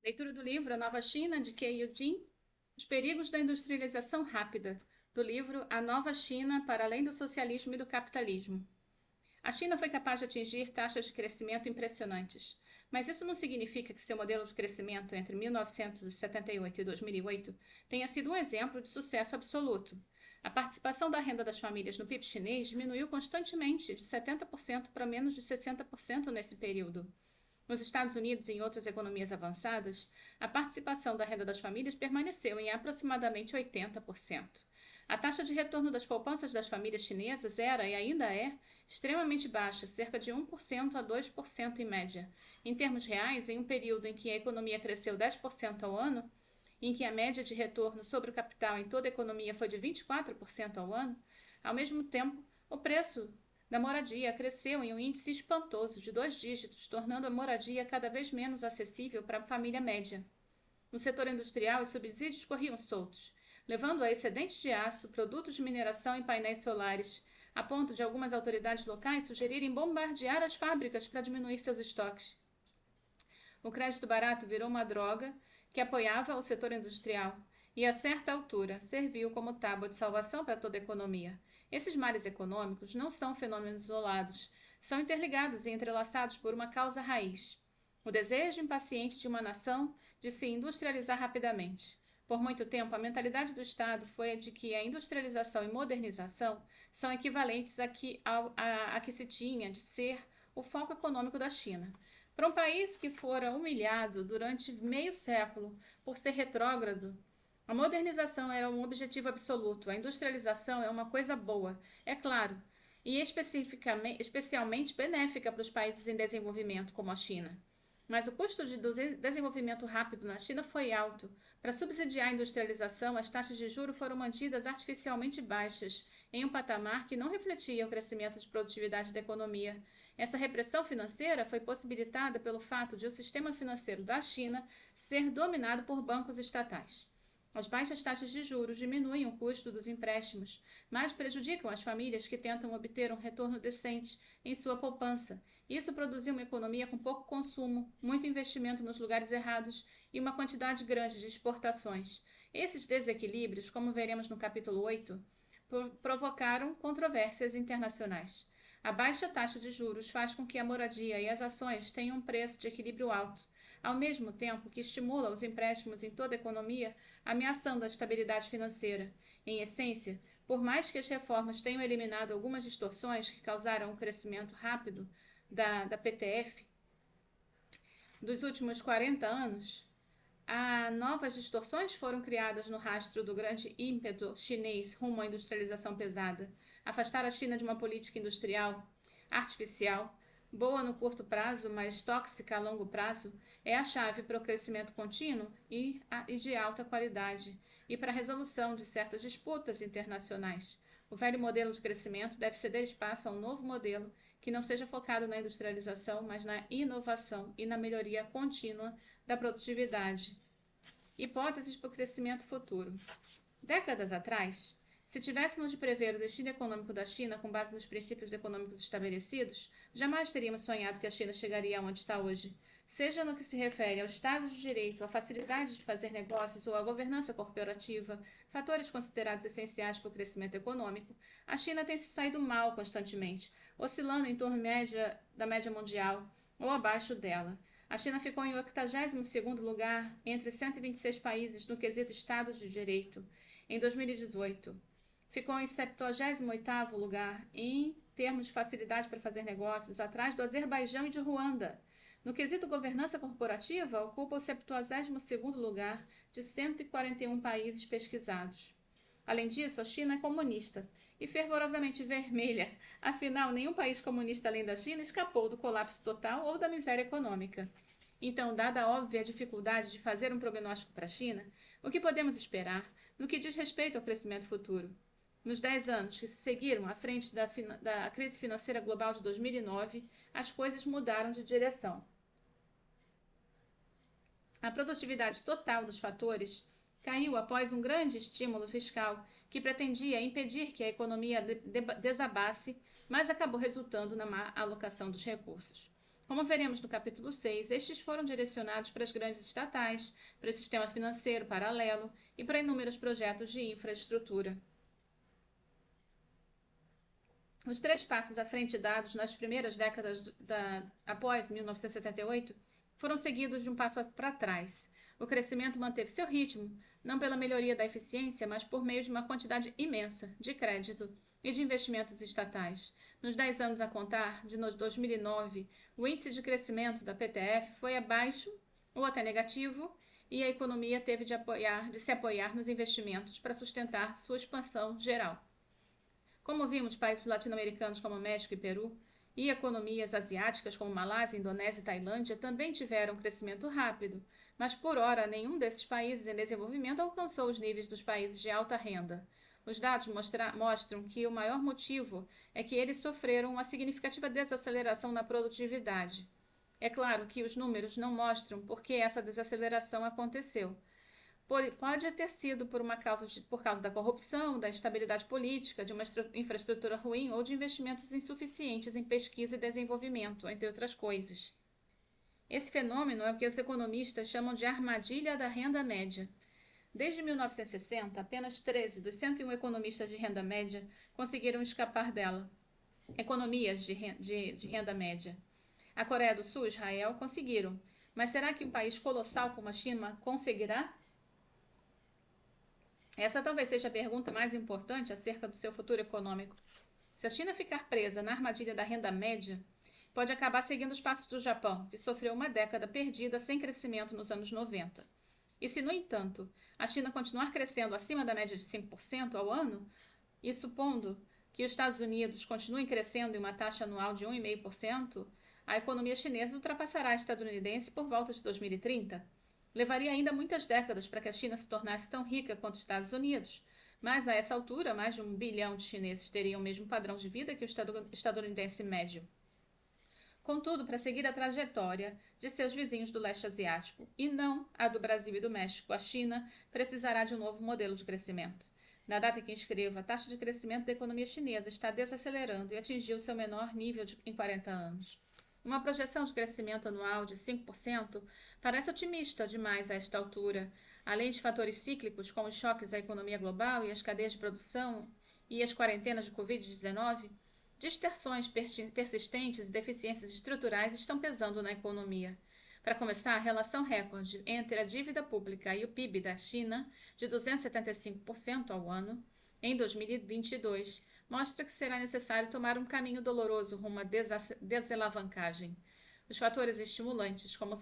Leitura do livro A Nova China, de Kei Jin, Os Perigos da Industrialização Rápida, do livro A Nova China para Além do Socialismo e do Capitalismo. A China foi capaz de atingir taxas de crescimento impressionantes, mas isso não significa que seu modelo de crescimento entre 1978 e 2008 tenha sido um exemplo de sucesso absoluto. A participação da renda das famílias no PIB chinês diminuiu constantemente de 70% para menos de 60% nesse período. Nos Estados Unidos e em outras economias avançadas, a participação da renda das famílias permaneceu em aproximadamente 80%. A taxa de retorno das poupanças das famílias chinesas era e ainda é extremamente baixa, cerca de 1% a 2% em média. Em termos reais, em um período em que a economia cresceu 10% ao ano, em que a média de retorno sobre o capital em toda a economia foi de 24% ao ano, ao mesmo tempo, o preço da moradia cresceu em um índice espantoso de 2 dígitos, tornando a moradia cada vez menos acessível para a família média. No setor industrial, os subsídios corriam soltos, levando a excedentes de aço, produtos de mineração e painéis solares, a ponto de algumas autoridades locais sugerirem bombardear as fábricas para diminuir seus estoques. O crédito barato virou uma droga que apoiava o setor industrial e, a certa altura, serviu como tábua de salvação para toda a economia. Esses males econômicos não são fenômenos isolados, são interligados e entrelaçados por uma causa raiz: o desejo impaciente de uma nação de se industrializar rapidamente. Por muito tempo, a mentalidade do Estado foi a de que a industrialização e modernização são equivalentes a que se tinha de ser o foco econômico da China. Para um país que fora humilhado durante meio século por ser retrógrado, a modernização era um objetivo absoluto. A industrialização é uma coisa boa, é claro, e especialmente benéfica para os países em desenvolvimento, como a China. Mas o custo de desenvolvimento rápido na China foi alto. Para subsidiar a industrialização, as taxas de juros foram mantidas artificialmente baixas, em um patamar que não refletia o crescimento de produtividade da economia. Essa repressão financeira foi possibilitada pelo fato de o sistema financeiro da China ser dominado por bancos estatais. As baixas taxas de juros diminuem o custo dos empréstimos, mas prejudicam as famílias que tentam obter um retorno decente em sua poupança. Isso produziu uma economia com pouco consumo, muito investimento nos lugares errados e uma quantidade grande de exportações. Esses desequilíbrios, como veremos no capítulo 8, provocaram controvérsias internacionais. A baixa taxa de juros faz com que a moradia e as ações tenham um preço de equilíbrio alto, ao mesmo tempo que estimula os empréstimos em toda a economia, ameaçando a estabilidade financeira. Em essência, por mais que as reformas tenham eliminado algumas distorções que causaram o crescimento rápido da PTF dos últimos 40 anos, novas distorções foram criadas no rastro do grande ímpeto chinês rumo à industrialização pesada. Afastar a China de uma política industrial artificial, boa no curto prazo, mas tóxica a longo prazo, é a chave para o crescimento contínuo e de alta qualidade e para a resolução de certas disputas internacionais. O velho modelo de crescimento deve ceder espaço a um novo modelo que não seja focado na industrialização, mas na inovação e na melhoria contínua da produtividade. Hipóteses para o crescimento futuro. Décadas atrás, se tivéssemos de prever o destino econômico da China com base nos princípios econômicos estabelecidos, jamais teríamos sonhado que a China chegaria onde está hoje. Seja no que se refere ao Estado de Direito, à facilidade de fazer negócios ou à governança corporativa, fatores considerados essenciais para o crescimento econômico, a China tem se saído mal constantemente, oscilando em torno da média mundial ou abaixo dela. A China ficou em 82º lugar entre os 126 países no quesito Estados de Direito em 2018. Ficou em 78º lugar em termos de facilidade para fazer negócios, atrás do Azerbaijão e de Ruanda. No quesito governança corporativa, ocupa o 72º lugar de 141 países pesquisados. Além disso, a China é comunista e fervorosamente vermelha. Afinal, nenhum país comunista além da China escapou do colapso total ou da miséria econômica. Então, dada a óbvia dificuldade de fazer um prognóstico para a China, o que podemos esperar no que diz respeito ao crescimento futuro? Nos 10 anos que se seguiram à frente da crise financeira global de 2009, as coisas mudaram de direção. A produtividade total dos fatores caiu após um grande estímulo fiscal que pretendia impedir que a economia desabasse, mas acabou resultando na má alocação dos recursos. Como veremos no capítulo 6, estes foram direcionados para as grandes estatais, para o sistema financeiro paralelo e para inúmeros projetos de infraestrutura. Os 3 passos à frente dados nas primeiras décadas após 1978 foram seguidos de um passo para trás. O crescimento manteve seu ritmo, não pela melhoria da eficiência, mas por meio de uma quantidade imensa de crédito e de investimentos estatais. Nos 10 anos a contar, de 2009, o índice de crescimento da PTF foi abaixo ou até negativo e a economia teve de se apoiar nos investimentos para sustentar sua expansão geral. Como vimos, países latino-americanos como México e Peru e economias asiáticas como Malásia, Indonésia e Tailândia também tiveram crescimento rápido, mas por ora nenhum desses países em desenvolvimento alcançou os níveis dos países de alta renda. Os dados mostram que o maior motivo é que eles sofreram uma significativa desaceleração na produtividade. É claro que os números não mostram por que essa desaceleração aconteceu. Pode ter sido por causa da corrupção, da instabilidade política, de uma infraestrutura ruim ou de investimentos insuficientes em pesquisa e desenvolvimento, entre outras coisas. Esse fenômeno é o que os economistas chamam de armadilha da renda média. Desde 1960, apenas 13 dos 101 economistas de renda média conseguiram escapar dela. Economias de renda média. A Coreia do Sul e Israel conseguiram. Mas será que um país colossal como a China conseguirá? Essa talvez seja a pergunta mais importante acerca do seu futuro econômico. Se a China ficar presa na armadilha da renda média, pode acabar seguindo os passos do Japão, que sofreu uma década perdida sem crescimento nos anos 90. E se, no entanto, a China continuar crescendo acima da média de 5% ao ano, e supondo que os Estados Unidos continuem crescendo em uma taxa anual de 1,5%, a economia chinesa ultrapassará a estadunidense por volta de 2030. Levaria ainda muitas décadas para que a China se tornasse tão rica quanto os Estados Unidos, mas a essa altura, mais de 1 bilhão de chineses teriam o mesmo padrão de vida que o estadunidense médio. Contudo, para seguir a trajetória de seus vizinhos do leste asiático, e não a do Brasil e do México, a China precisará de um novo modelo de crescimento. Na data em que escrevo, a taxa de crescimento da economia chinesa está desacelerando e atingiu seu menor nível em 40 anos. Uma projeção de crescimento anual de 5% parece otimista demais a esta altura. Além de fatores cíclicos, como os choques à economia global e às cadeias de produção e as quarentenas de Covid-19, distorções persistentes e deficiências estruturais estão pesando na economia. Para começar, a relação recorde entre a dívida pública e o PIB da China, de 275% ao ano, em 2022, mostra que será necessário tomar um caminho doloroso rumo à desalavancagem. Os fatores estimulantes, como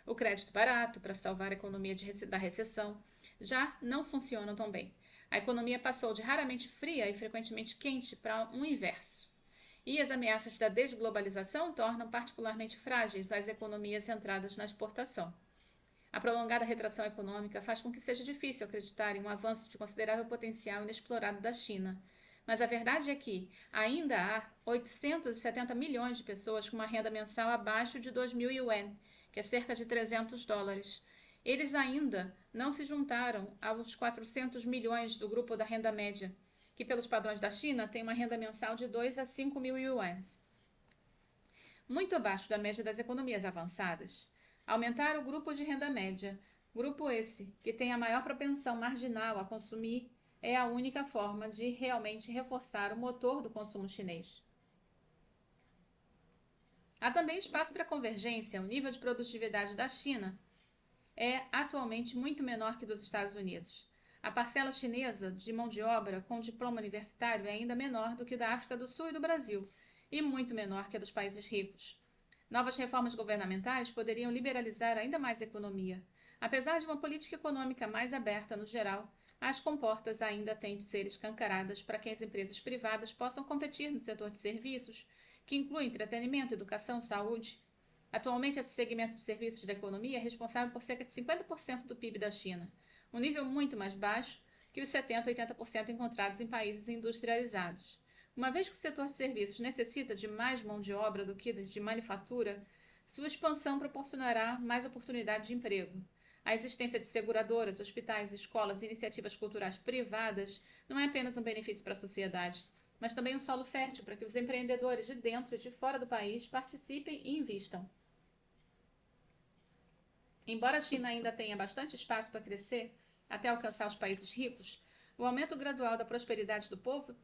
o crédito barato para salvar a economia da recessão, já não funcionam tão bem. A economia passou de raramente fria e frequentemente quente para um inverso. E as ameaças da desglobalização tornam particularmente frágeis as economias centradas na exportação. A prolongada retração econômica faz com que seja difícil acreditar em um avanço de considerável potencial inexplorado da China. Mas a verdade é que ainda há 870 milhões de pessoas com uma renda mensal abaixo de 2.000 yuan, que é cerca de $300. Eles ainda não se juntaram aos 400 milhões do grupo da renda média, que pelos padrões da China tem uma renda mensal de 2 a 5.000 yuans, muito abaixo da média das economias avançadas. Aumentar o grupo de renda média, grupo esse que tem a maior propensão marginal a consumir, é a única forma de realmente reforçar o motor do consumo chinês. Há também espaço para convergência. O nível de produtividade da China é atualmente muito menor que dos Estados Unidos. A parcela chinesa de mão de obra com diploma universitário é ainda menor do que da África do Sul e do Brasil, e muito menor que a dos países ricos. Novas reformas governamentais poderiam liberalizar ainda mais a economia. Apesar de uma política econômica mais aberta no geral, as comportas ainda têm de ser escancaradas para que as empresas privadas possam competir no setor de serviços, que inclui entretenimento, educação, saúde. Atualmente, esse segmento de serviços da economia é responsável por cerca de 50% do PIB da China, um nível muito mais baixo que os 70% a 80% encontrados em países industrializados. Uma vez que o setor de serviços necessita de mais mão de obra do que de manufatura, sua expansão proporcionará mais oportunidades de emprego. A existência de seguradoras, hospitais, escolas e iniciativas culturais privadas não é apenas um benefício para a sociedade, mas também um solo fértil para que os empreendedores de dentro e de fora do país participem e invistam. Embora a China ainda tenha bastante espaço para crescer até alcançar os países ricos, o aumento gradual da prosperidade do povo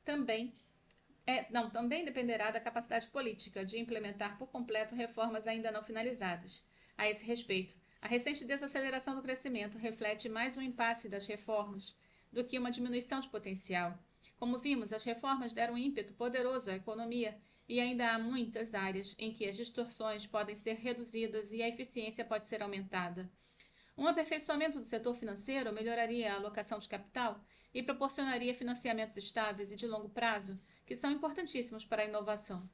também dependerá da capacidade política de implementar por completo reformas ainda não finalizadas. A esse respeito, a recente desaceleração do crescimento reflete mais um impasse das reformas do que uma diminuição de potencial. Como vimos, as reformas deram um ímpeto poderoso à economia e ainda há muitas áreas em que as distorções podem ser reduzidas e a eficiência pode ser aumentada. Um aperfeiçoamento do setor financeiro melhoraria a alocação de capital e proporcionaria financiamentos estáveis e de longo prazo, que são importantíssimos para a inovação.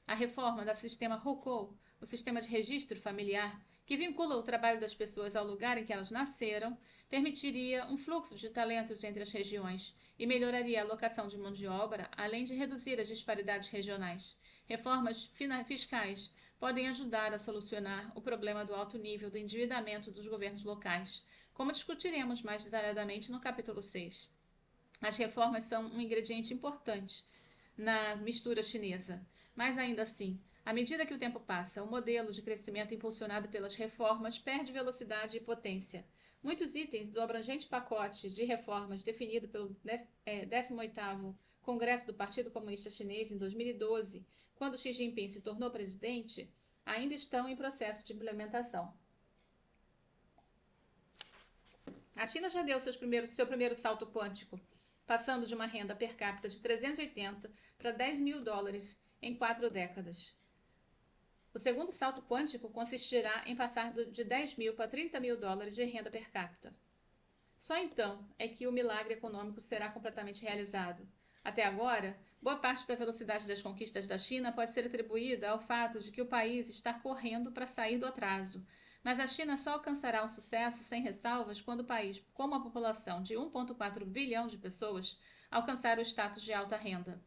A reforma do sistema ROCO, o sistema de registro familiar, que vincula o trabalho das pessoas ao lugar em que elas nasceram, permitiria um fluxo de talentos entre as regiões e melhoraria a alocação de mão de obra, além de reduzir as disparidades regionais. Reformas fiscais podem ajudar a solucionar o problema do alto nível do endividamento dos governos locais, como discutiremos mais detalhadamente no capítulo 6. As reformas são um ingrediente importante na mistura chinesa, mas ainda assim, à medida que o tempo passa, o modelo de crescimento impulsionado pelas reformas perde velocidade e potência. Muitos itens do abrangente pacote de reformas definido pelo 18º Congresso do Partido Comunista Chinês em 2012, quando Xi Jinping se tornou presidente, ainda estão em processo de implementação. A China já deu seu primeiro salto quântico, passando de uma renda per capita de 380 para 10 mil dólares em 4 décadas. O segundo salto quântico consistirá em passar de 10 mil para 30 mil dólares de renda per capita. Só então é que o milagre econômico será completamente realizado. Até agora, boa parte da velocidade das conquistas da China pode ser atribuída ao fato de que o país está correndo para sair do atraso. Mas a China só alcançará um sucesso sem ressalvas quando o país, com uma população de 1,4 bilhão de pessoas, alcançar o status de alta renda.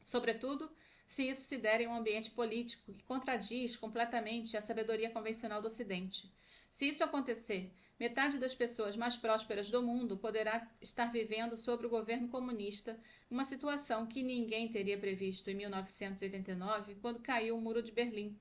Sobretudo, se isso se der em um ambiente político que contradiz completamente a sabedoria convencional do Ocidente. Se isso acontecer, metade das pessoas mais prósperas do mundo poderá estar vivendo sob o governo comunista, uma situação que ninguém teria previsto em 1989, quando caiu o Muro de Berlim.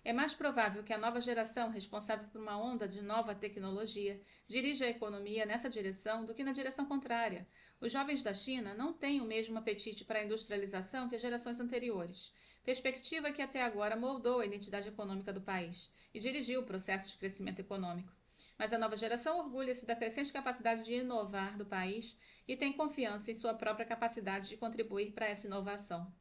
É mais provável que a nova geração, responsável por uma onda de nova tecnologia, dirija a economia nessa direção do que na direção contrária. Os jovens da China não têm o mesmo apetite para a industrialização que as gerações anteriores, perspectiva que até agora moldou a identidade econômica do país e dirigiu o processo de crescimento econômico. Mas a nova geração orgulha-se da crescente capacidade de inovar do país e tem confiança em sua própria capacidade de contribuir para essa inovação.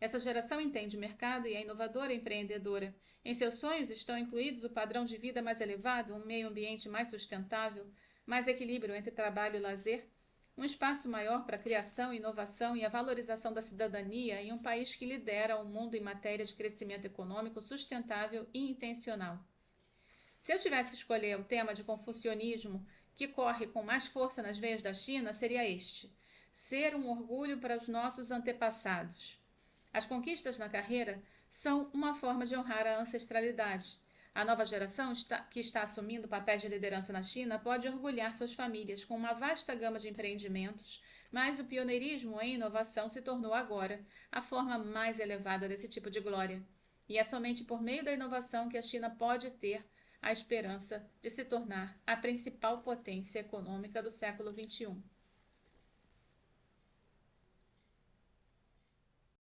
Essa geração entende o mercado e é inovadora e empreendedora. Em seus sonhos estão incluídos o padrão de vida mais elevado, um meio ambiente mais sustentável, mais equilíbrio entre trabalho e lazer, um espaço maior para a criação, inovação e a valorização da cidadania em um país que lidera o mundo em matéria de crescimento econômico sustentável e intencional. Se eu tivesse que escolher o tema de confucionismo que corre com mais força nas veias da China, seria este: ser um orgulho para os nossos antepassados. As conquistas na carreira são uma forma de honrar a ancestralidade. A nova geração que está assumindo papéis de liderança na China pode orgulhar suas famílias com uma vasta gama de empreendimentos, mas o pioneirismo em inovação se tornou agora a forma mais elevada desse tipo de glória. E é somente por meio da inovação que a China pode ter a esperança de se tornar a principal potência econômica do século XXI.